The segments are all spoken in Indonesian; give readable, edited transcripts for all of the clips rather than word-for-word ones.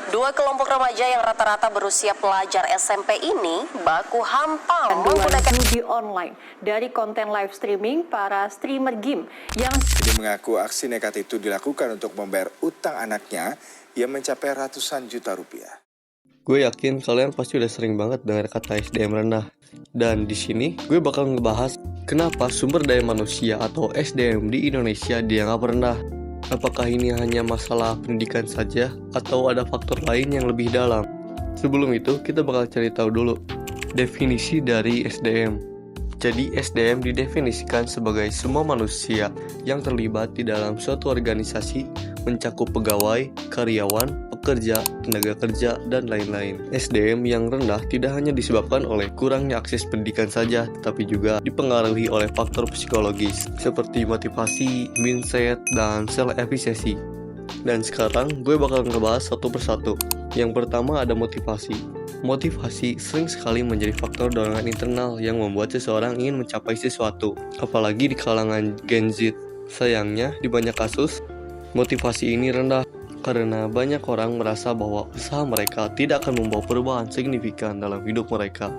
Dua kelompok remaja yang rata-rata berusia pelajar SMP ini baku hantam menggunakan judi online dari konten live streaming para streamer game yang mengaku aksi nekat itu dilakukan untuk membayar utang anaknya yang mencapai ratusan juta rupiah. Gue yakin kalian pasti udah sering banget dengar kata SDM rendah. Dan di sini gue bakal ngebahas kenapa sumber daya manusia atau SDM di Indonesia dianggap rendah. Apakah ini hanya masalah pendidikan saja atau ada faktor lain yang lebih dalam? Sebelum itu, kita bakal cari tahu dulu definisi dari SDM. Jadi, SDM didefinisikan sebagai semua manusia yang terlibat di dalam suatu organisasi, mencakup pegawai, karyawan, pekerja, tenaga kerja, dan lain-lain. SDM yang rendah tidak hanya disebabkan oleh kurangnya akses pendidikan saja, tetapi juga dipengaruhi oleh faktor psikologis seperti motivasi, mindset, dan self-efficacy. Dan sekarang gue bakal ngebahas satu persatu. Yang pertama ada motivasi. Motivasi sering sekali menjadi faktor dorongan internal yang membuat seseorang ingin mencapai sesuatu, apalagi di kalangan Gen Z. Sayangnya, di banyak kasus, motivasi ini rendah karena banyak orang merasa bahwa usaha mereka tidak akan membawa perubahan signifikan dalam hidup mereka.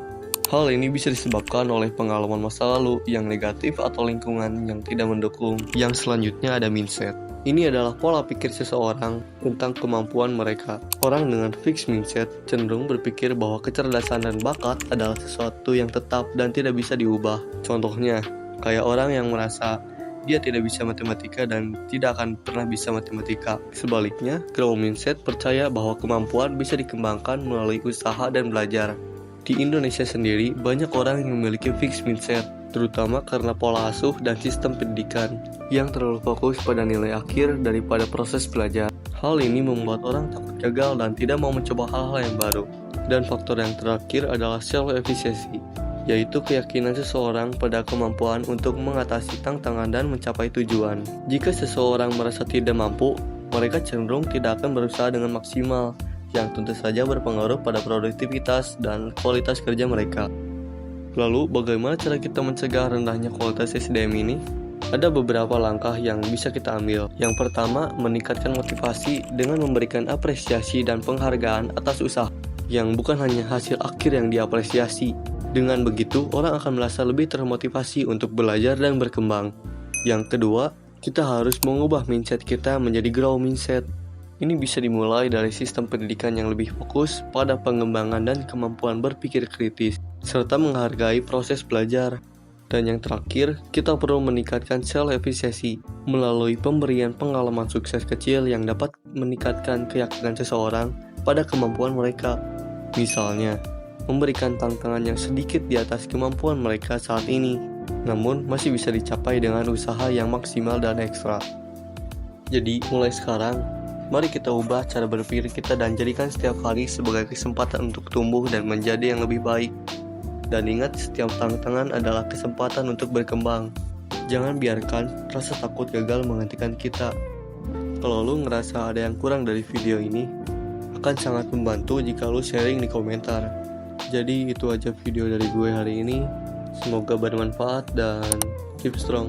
Hal ini bisa disebabkan oleh pengalaman masa lalu yang negatif atau lingkungan yang tidak mendukung. Yang selanjutnya ada mindset. Ini adalah pola pikir seseorang tentang kemampuan mereka. Orang dengan fixed mindset cenderung berpikir bahwa kecerdasan dan bakat adalah sesuatu yang tetap dan tidak bisa diubah. Contohnya, kayak orang yang merasa dia tidak bisa matematika dan tidak akan pernah bisa matematika. Sebaliknya, growth mindset percaya bahwa kemampuan bisa dikembangkan melalui usaha dan belajar. Di Indonesia sendiri, banyak orang yang memiliki fixed mindset, terutama karena pola asuh dan sistem pendidikan yang terlalu fokus pada nilai akhir daripada proses belajar. Hal ini membuat orang takut gagal dan tidak mau mencoba hal-hal yang baru. Dan faktor yang terakhir adalah self-efficacy, yaitu keyakinan seseorang pada kemampuan untuk mengatasi tantangan dan mencapai tujuan. Jika seseorang merasa tidak mampu, mereka cenderung tidak akan berusaha dengan maksimal, yang tentu saja berpengaruh pada produktivitas dan kualitas kerja mereka. Lalu, bagaimana cara kita mencegah rendahnya kualitas SDM ini? Ada beberapa langkah yang bisa kita ambil. Yang pertama, meningkatkan motivasi dengan memberikan apresiasi dan penghargaan atas usaha, yang bukan hanya hasil akhir yang diapresiasi. Dengan begitu, orang akan merasa lebih termotivasi untuk belajar dan berkembang. Yang kedua, kita harus mengubah mindset kita menjadi growth mindset. Ini bisa dimulai dari sistem pendidikan yang lebih fokus pada pengembangan dan kemampuan berpikir kritis, serta menghargai proses belajar. Dan yang terakhir, kita perlu meningkatkan self-efficacy melalui pemberian pengalaman sukses kecil yang dapat meningkatkan keyakinan seseorang pada kemampuan mereka. Misalnya, memberikan tantangan yang sedikit di atas kemampuan mereka saat ini, namun masih bisa dicapai dengan usaha yang maksimal dan ekstra. Jadi, mulai sekarang, mari kita ubah cara berpikir kita dan jadikan setiap hari sebagai kesempatan untuk tumbuh dan menjadi yang lebih baik. Dan ingat, setiap tantangan adalah kesempatan untuk berkembang. Jangan biarkan rasa takut gagal menghentikan kita. Kalau lu ngerasa ada yang kurang dari video ini, akan sangat membantu jika lu sharing di komentar. Jadi itu aja video dari gue hari ini. Semoga bermanfaat dan keep strong.